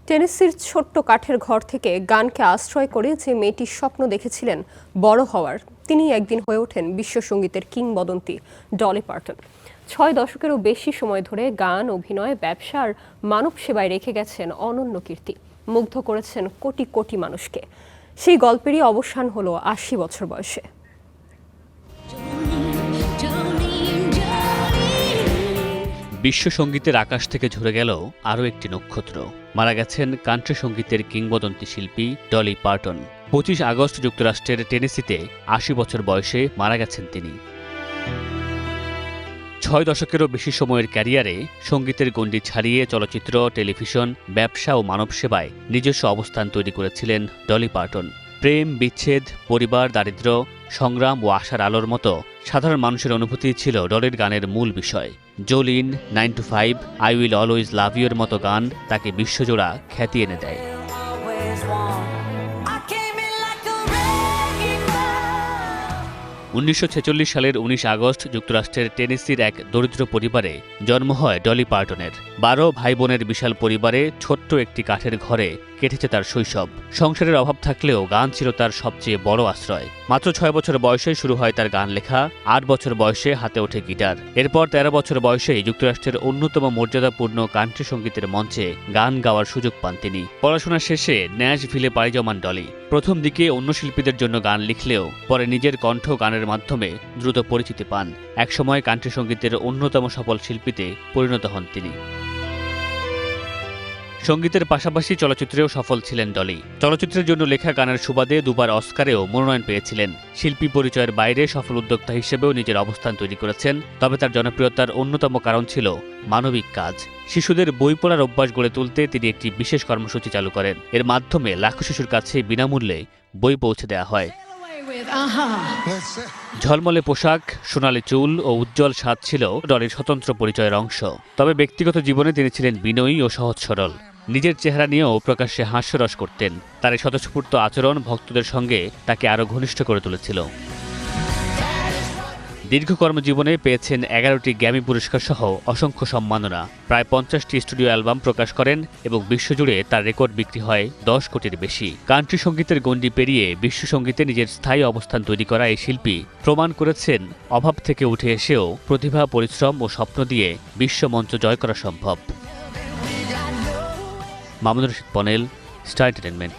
টেনেসির ছোট্ট কাঠের ঘর থেকে গানকে আশ্রয় করে যে মেয়েটির স্বপ্ন দেখেছিলেন বড় হওয়ার, তিনি একদিন হয়ে ওঠেন বিশ্বসঙ্গীতের কিংবদন্তি ডলি পার্টন। 6 দশকেরও বেশি সময় ধরে গান, অভিনয়, ব্যবসা আর মানব সেবায় রেখে গেছেন অনন্য কীর্তি। মুগ্ধ করেছেন কোটি কোটি মানুষকে। সেই গল্পেরই অবসান হলো 80 বছর বয়সে। বিশ্বসঙ্গীতের আকাশ থেকে ঝরে গেল আরও একটি নক্ষত্র। মারা গেছেন কান্ট্রি সঙ্গীতের কিংবদন্তি শিল্পী ডলি পার্টন। 25 আগস্ট যুক্তরাষ্ট্রের টেনেসিতে 80 বছর বয়সে মারা গেছেন তিনি। 6 দশকেরও বেশি সময়ের ক্যারিয়ারে সঙ্গীতের গণ্ডি ছাড়িয়ে চলচ্চিত্র, টেলিভিশন, ব্যবসা ও মানব সেবায় নিজস্ব অবস্থান তৈরি করেছিলেন ডলি পার্টন। প্রেম, বিচ্ছেদ, পরিবার, দারিদ্র্য, সংগ্রাম ও আশার আলোর মতো সাধারণ মানুষের অনুভূতি ছিল ডলির গানের মূল বিষয়। জোলিন, 9 to 5, I will always love your মতো গান তাকে বিশ্বজোড়া খ্যাতি এনে দেয়। 1946 সালের 19 আগস্ট যুক্তরাষ্ট্রের টেনেসির এক দরিদ্র পরিবারে জন্ম হয় ডলি পার্টনের। 12 ভাই বোনের বিশাল পরিবারে ছোট্ট একটি কাঠের ঘরে কেটেছে তার শৈশব। সংসারের অভাব থাকলেও গান ছিল তার সবচেয়ে বড় আশ্রয়। মাত্র 6 বছর বয়সে শুরু হয় তার গান লেখা। 8 বছর বয়সে হাতে ওঠে গিটার। এরপর 13 বছর বয়সেই যুক্তরাষ্ট্রের অন্যতম মর্যাদাপূর্ণ কান্ট্রি সঙ্গীতের মঞ্চে গান গাওয়ার সুযোগ পান তিনি। পড়াশোনা শেষে ন্যাশভিলে পাড়ি জমান ডলি। প্রথম দিকে অন্য শিল্পীদের জন্য গান লিখলেও পরে নিজের কণ্ঠ গানের মাধ্যমে দ্রুত পরিচিতি পান। একসময় কান্ট্রি সঙ্গীতের অন্যতম সফল শিল্পীতে পরিণত হন তিনি। সঙ্গীতের পাশাপাশি চলচ্চিত্রেও সফল ছিলেন ডলি। চলচ্চিত্রের জন্য লেখা গানের সুবাদে দুবার অস্কারেও মনোনয়ন পেয়েছিলেন। শিল্পী পরিচয়ের বাইরে সফল উদ্যোক্তা হিসেবেও নিজের অবস্থান তৈরি করেছেন। তবে তার জনপ্রিয়তার অন্যতম কারণ ছিল মানবিক কাজ। শিশুদের বই পড়ার অভ্যাস গড়ে তুলতে তিনি একটি বিশেষ কর্মসূচি চালু করেন। এর মাধ্যমে লাখো শিশুর কাছে বিনামূল্যে বই পৌঁছে দেওয়া হয়। ঝলমলে পোশাক, সোনালি চুল ও উজ্জ্বল স্বাদ ছিল ডলির স্বতন্ত্র পরিচয়ের অংশ। তবে ব্যক্তিগত জীবনে তিনি ছিলেন বিনয়ী ও সহজ সরল। নিজের চেহারা নিয়েও প্রকাশ্যে হাস্যরস করতেন। তার এই স্বতঃস্ফূর্ত আচরণ ভক্তদের সঙ্গে তাকে আরও ঘনিষ্ঠ করে তুলেছিল। দীর্ঘ কর্মজীবনে পেয়েছেন 11টি গ্র্যামি পুরস্কার সহ অসংখ্য সম্মাননা। প্রায় 50টি স্টুডিও অ্যালবাম প্রকাশ করেন এবং বিশ্বজুড়ে তার রেকর্ড বিক্রি হয় 10 কোটির বেশি। কান্ট্রি সঙ্গীতের গণ্ডি পেরিয়ে বিশ্বসঙ্গীতে নিজের স্থায়ী অবস্থান তৈরি করা এই শিল্পী প্রমাণ করেছেন অভাব থেকে উঠে এসেও প্রতিভা, পরিশ্রম ও স্বপ্ন দিয়ে বিশ্বমঞ্চ জয় করা সম্ভব। Mamunur Rashid panel, star entertainment.